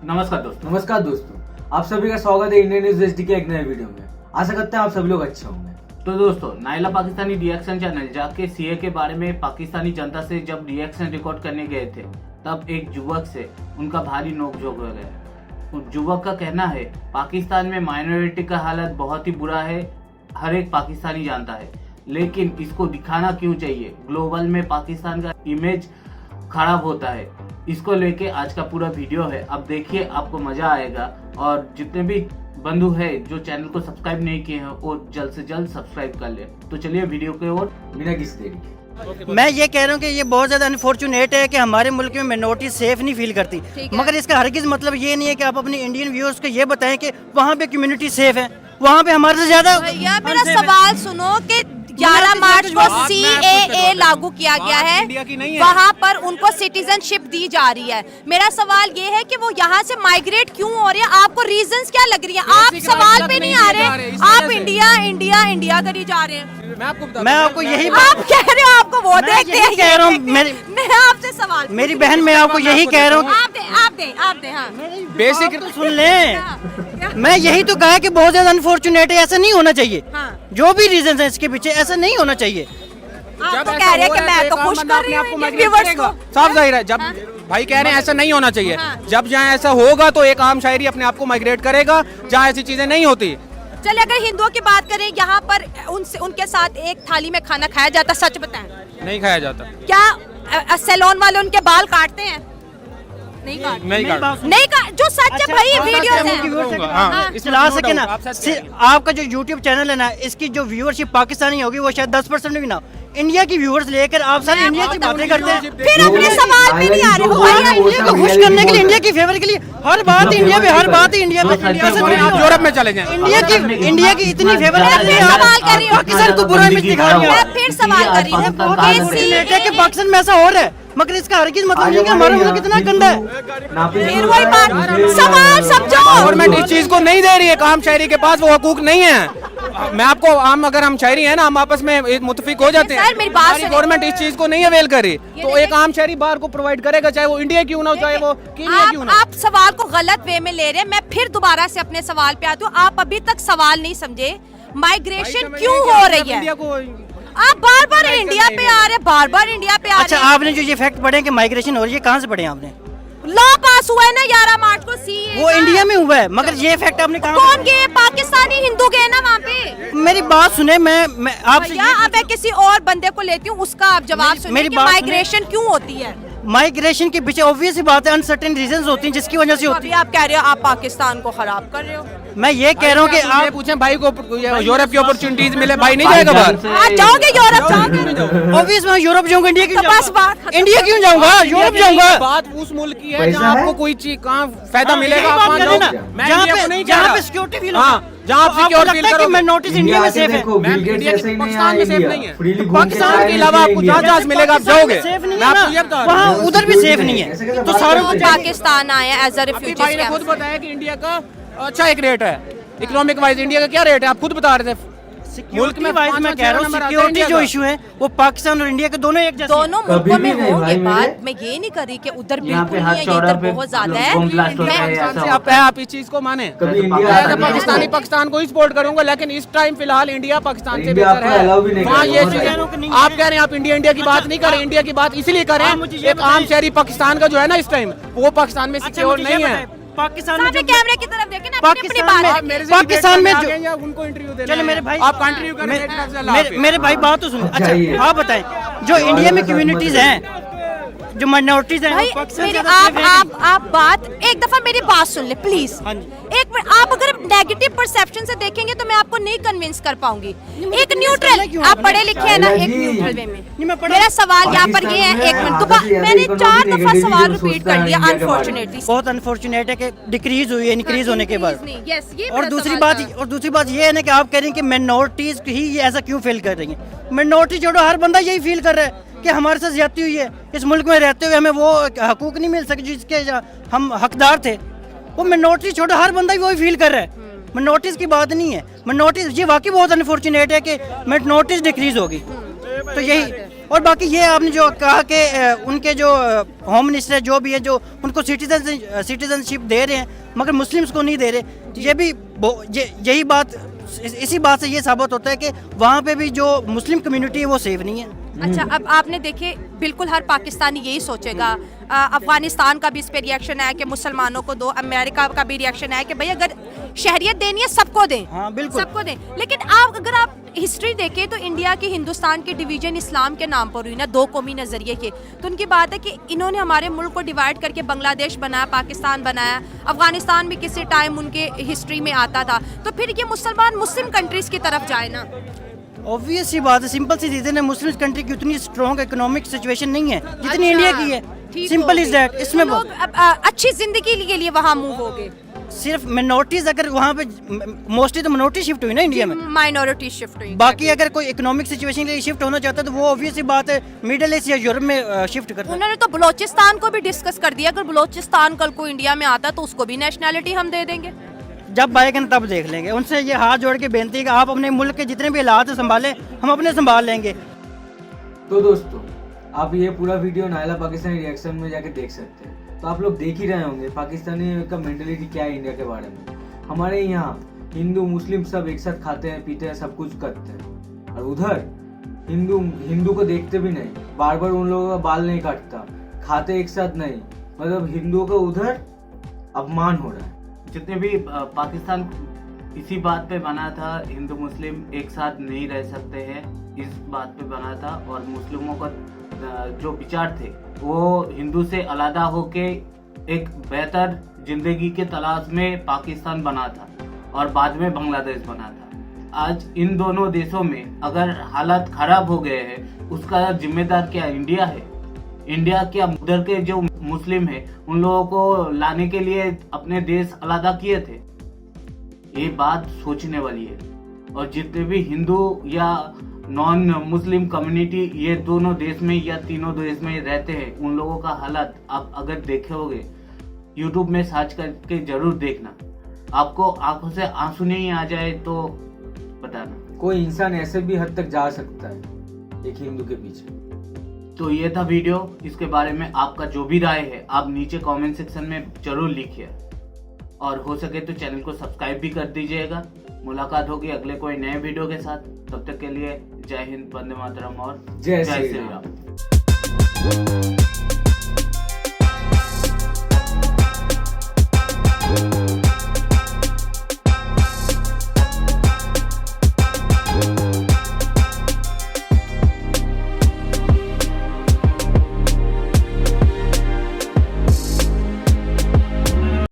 नमस्कार दोस्तों, आप सभी का स्वागत है इंडियन न्यूज एचडी के एक नए वीडियो में। आशा करते हैं आप सभी लोग अच्छे होंगे। तो दोस्तों, नाइला पाकिस्तानी रिएक्शन चैनल जाके सीए के बारे में पाकिस्तानी जनता से जब रिएक्शन रिकॉर्ड करने गए थे, तब एक युवक से उनका भारी नोकझोंक हो गया। उस युवक का कहना है पाकिस्तान में माइनॉरिटी का हालत बहुत ही बुरा है, हर एक पाकिस्तानी जानता है, लेकिन इसको दिखाना क्यों चाहिए। ग्लोबल में पाकिस्तान का इमेज खराब होता है। इसको लेके आज का पूरा वीडियो है, अब देखिए, आपको मजा आएगा। और जितने भी बंधु है जो चैनल को सब्सक्राइब नहीं किए हैं वो जल्द से जल्द सब्सक्राइब कर ले। तो चलिए वीडियो के ओर बिना किसी देरी। मैं ये कह रहा हूँ कि ये बहुत ज़्यादा अनफॉर्चुनेट है कि हमारे मुल्क में मिनॉरिटी सेफ नहीं फील करती, मगर इसका हरगिज़ मतलब ये नहीं है कि आप अपने इंडियन व्यूअर्स को ये बताएं कि वहाँ पे कम्युनिटी सेफ है, वहाँ पे हमारे से ज़्यादा। भैया मेरा सवाल सुनो कि 11 मार्च को CAA लागू किया गया है, वहाँ पर उनको सिटीजनशिप दी जा रही है। मेरा सवाल ये है कि वो यहाँ से माइग्रेट क्यों हो रहे हैं, आपको रीजंस क्या लग रही है? आप सवाल पे नहीं आ रहे, आप इंडिया इंडिया इंडिया करी जा रहे हैं। मैं आपको यही आप कह रहे हो, आपको वो देखते हैं। कह रहा हूँ, मैं आपसे सवाल, मेरी बहन, मैं आपको यही कह रहा हूँ, आप दे हाँ बेसिक सुन लें। मैं यही तो कहा कि बहुत ज्यादा अनफॉर्चुनेट है, ऐसा नहीं होना चाहिए। जो भी रीजन है इसके पीछे, ऐसा नहीं होना चाहिए। आप तो कह रहे हैं कि मैं तो खुश कर रही हूँ व्यूअर्स को। साफ जाहिर है, जब भाई कह रहे हैं ऐसा नहीं होना चाहिए, जब जहाँ ऐसा होगा तो एक आम शायरी अपने आप को माइग्रेट करेगा, जहाँ ऐसी चीजें नहीं होती। चलिए अगर हिंदुओं की बात करें, यहाँ पर उनके साथ एक थाली में खाना खाया जाता, सच बताएं? नहीं खाया जाता। क्या सैलून वाले उनके बाल काटते हैं? नहीं काट जो सच है भाई, वीडियोस हैं। चला सके ना, आपका जो यूट्यूब चैनल है ना, इसकी जो व्यूअरशिप पाकिस्तानी होगी वो शायद 10% भी ना। इंडिया की व्यूअर्स लेकर आप सारे इंडिया की बातें करते हैं, फिर अपने सवाल पे नहीं आ रहे हो। इंडिया को खुश करने के लिए, इंडिया की फेवर के लिए हर बात इंडिया में, हर बात इंडिया में। आप यूरोप में चले जाएं। इंडिया की इतनी फेवर सवाल कर रही हूँ, पाकिस्तान को बुरा इमेज दिखा रही मैं फिर सवाल कर रही हूँ कि पाकिस्तान में ऐसा हो रहा है, मगर इसका हरगिज़ मतलब नहीं कि हमारा मुल्क कितना गंदा है। फिर वही बात, सवाल समझो। गवर्नमेंट इस चीज को नहीं दे रही है, काम शायरी के पास वो हकूक नहीं है। मैं आपको अगर हम शायरी है ना, हम आपस में मुतफिक हो जाते हैं। मेरी बात सुनिए, गवर्नमेंट इस चीज को नहीं अवेल कर रही, तो एक आम शायरी बाहर को प्रोवाइड करेगा, चाहे वो इंडिया क्यों ना हो, चाहे वो कीनिया क्यों ना। आप सवाल को गलत वे में ले रहे हैं। मैं फिर दोबारा से अपने सवाल पे आती हूँ। आप अभी तक सवाल नहीं समझे, माइग्रेशन क्यों हो रही है? आप बार बार इंडिया पे आ रहे, बार बार इंडिया पे आ रहे। अच्छा, आपने जो ये फैक्ट पढ़े कि माइग्रेशन हो रही है, कहाँ से पढ़े आपने? लॉ पास हुआ है ना 11 मार्च को CAA, वो इंडिया में हुआ है, मगर ये फैक्ट आपने कहाँ? कौन गए? पाकिस्तानी हिंदू गए ना वहाँ पे। मेरी बात सुने, मैं आपसे अब मैं किसी और बंदे को लेती हूँ, उसका आप जवाब सुनिए कि माइग्रेशन क्यों होती है। माइग्रेशन के पीछे ऑब्वियस बात है, अनसर्टेन रीजंस होती हैं जिसकी वजह से होती है। आप कह रहे हो आप पाकिस्तान को खराब कर रहे हो। मैं ये कह रहा हूँ कि आप पूछें भाई को यूरोप की अपॉर्चुनिटीज मिले, भाई नहीं जाएगा बाहर? जाओगे यूरोप, जाओगे? ऑब्वियस मैं यूरोप जाऊंगा, इंडिया क्यों? बस बात, इंडिया क्यों जाऊंगा, यूरोप जाऊंगा। बात उस मुल्क की है जहाँ आपको कोई चीज कहाँ फायदा मिलेगा, जहाँ पे सिक्योरिटी फील हो, जहाँ आप सिक्योर फील करोगे। मैं नोटिस इंडिया में सेफ है, पाकिस्तान में सेफ नहीं है। पाकिस्तान के अलावा आपको जहाँ जहाँ मिलेगा आप जाओगे, वहाँ उधर भी सेफ नहीं है। तो सारों को पाकिस्तान आए एज अ भाई ने खुद बताया कि इंडिया का अच्छा एक रेट है, इकोनॉमिक वाइज इंडिया का क्या रेट है, आप खुद बता रहे थे। मुल्क में वाइज मैं कह रहा हूँ, सिक्योरिटी जो इशू है वो पाकिस्तान और इंडिया के दोनों एक जैसे, दोनों मुल्कों में होंगे। बात मैं ये नहीं कर रही कि उधर बिल्कुल नहीं है, इधर बहुत ज्यादा है। आप इस चीज को माने, पाकिस्तानी पाकिस्तान को ही सपोर्ट करूंगा, लेकिन इस टाइम फिलहाल इंडिया पाकिस्तान से बेहतर है। वहाँ ये चीजें आप कह रहे हैं, आप इंडिया की बात नहीं करें, इंडिया की बात इसलिए करें, एक आम शहरी पाकिस्तान का जो है ना इस टाइम, वो पाकिस्तान में सिक्योर नहीं है। पाकिस्तान में कैमरे की तरफ देखें ना, पाकिस्तान में उनको इंटरव्यू दे, चलो मेरे भाई आप कंटिन्यू करें। मेरे भाई बात तो सुनो। अच्छा आप बताएं, जो इंडिया में कम्युनिटीज हैं, जो माइनॉरिटीज हैं, आप बात एक दफा मेरी बात सुन ले प्लीज। एक मिनट, आप अगर नेगेटिव परसेप्शन से देखेंगे तो मैं आपको नहीं कन्विंस कर पाऊंगी। एक न्यूट्रल, आप पढ़े लिखे हैं ना, एक न्यूट्रल वे में मेरा सवाल यहाँ पर ये है। एक मिनट, मैंने 4 दफा सवाल रिपीट कर लिया। अनफॉर्चुनेटली बहुत अनफॉर्चुनेट है कि डिक्रीज हुई है, इंक्रीज होने के बाद। और दूसरी बात ये है ना कि आप कह रहे हैं कि माइनॉरिटीज ही ऐसा क्यों फील कर रही है। माइनॉरिटी छोड़ो, हर बंदा यही फील कर रहा है कि हमारे साथ ज्यादती हुई है, इस मुल्क में रहते हुए हमें वो हकूक नहीं मिल सके जिसके हम हकदार थे। वो मिनॉरिटी छोड़ो, हर बंदा भी वही फील कर रहा है। मिनॉरिटीज की बात नहीं है, मिनॉरिटीज ये वाकई बहुत अनफॉर्चुनेट है कि मिनॉरिटीज डिक्रीज होगी। तो यही, और बाकी ये आपने जो कहा कि उनके जो होम मिनिस्टर जो भी है जो उनको सिटीजनशिप दे रहे हैं मगर मुस्लिम्स को नहीं दे रहे, ये भी यही बात, इसी बात से ये साबित होता है कि वहाँ पे भी जो मुस्लिम कम्युनिटी है वो सेफ नहीं है। अच्छा, अब आपने देखे बिल्कुल हर पाकिस्तानी यही सोचेगा। अफगानिस्तान का भी इस पे रिएक्शन है कि मुसलमानों को दो, अमेरिका का भी रिएक्शन है कि भाई अगर शहरियत देनी है सबको दें, हाँ बिल्कुल सबको दें। लेकिन अगर आप हिस्ट्री देखें तो इंडिया की, हिंदुस्तान की डिवीजन इस्लाम के नाम पर हुई ना, दो कौमी नज़रिए के। तो उनकी बात है कि इन्होंने हमारे मुल्क को डिवाइड करके बांग्लादेश बनाया, पाकिस्तान बनाया, अफगानिस्तान भी किसी टाइम उनके हिस्ट्री में आता था। तो फिर ये मुसलमान मुस्लिम कंट्रीज की तरफ जाए ना। ऑब्वियस सी बात है, सिंपल सी रीजन है, मुस्लिम कंट्री की उतनी स्ट्रॉन्ग इकोनॉमिक सिचुएशन नहीं है जितनी इंडिया की है। Simple is that. इसमें लोग अच्छी जिंदगी के लिए वहाँ मूव हो गए। सिर्फ मिनोरिटीज, अगर वहाँ पे मोस्टली तो मिनोरिटी शिफ्ट हुई ना इंडिया में, माइनॉरिटी शिफ्ट हुई। बाकी अगर कोई इकोनॉमिक सिचुएशन के लिए शिफ्ट होना चाहता है तो वो ऑब्वियस सी बात है मिडिल ईस्ट या यूरोप में शिफ्ट करता है। उन्होंने तो बलोचिस्तान को भी डिस्कस कर दिया, अगर बलोचिस्तान कल को इंडिया में आता तो उसको भी नेशनैलिटी हम दे देंगे। जब आएगा तब देख लेंगे। उनसे ये हाथ जोड़ के बेनती है कि आप अपने मुल्क के जितने भी हालात संभालें, हम अपने संभाल लेंगे। तो दोस्तों, आप ये पूरा वीडियो नायला पाकिस्तानी रिएक्शन में जाके देख सकते हैं। तो आप लोग देख ही रहे होंगे पाकिस्तानी का मेंटलिटी क्या है इंडिया के बारे में। हमारे यहाँ हिंदू मुस्लिम सब एक साथ खाते हैं, पीते हैं, सब कुछ करते हैं, और उधर हिंदू को देखते भी नहीं, बार बार उन लोगों का बाल नहीं काटता, खाते एक साथ नहीं, मतलब हिंदुओं का उधर अपमान हो रहा है। जितने भी पाकिस्तान इसी बात पे बना था, हिंदू मुस्लिम एक साथ नहीं रह सकते हैं, इस बात पे बना था। और मुस्लिमों का जो विचार थे वो हिंदू से अलग होके एक बेहतर जिंदगी के तलाश में पाकिस्तान बना था और बाद में बांग्लादेश बना था। आज इन दोनों देशों में अगर हालात खराब हो गए हैं, उसका जिम्मेदार क्या इंडिया है? इंडिया क्या उधर के जो मुस्लिम है उन लोगों को लाने के लिए अपने देश अलग किए थे? ये बात सोचने वाली है। और जितने भी हिंदू या नॉन मुस्लिम कम्युनिटी ये दोनों देश में या तीनों देश में रहते हैं, उन लोगों का हालात आप अगर देखे होगे, यूट्यूब में सर्च करके जरूर देखना। आपको आंखों से आंसू नहीं आ जाए तो बताना। कोई इंसान ऐसे भी हद तक जा सकता है एक हिंदू के पीछे। तो ये था वीडियो। इसके बारे में आपका जो भी राय है आप नीचे कमेंट सेक्शन में जरूर लिखिए, और हो सके तो चैनल को सब्सक्राइब भी कर दीजिएगा। मुलाकात होगी अगले कोई नए वीडियो के साथ। तब तक के लिए जय हिंद, वंदे मातरम और जय श्री राम।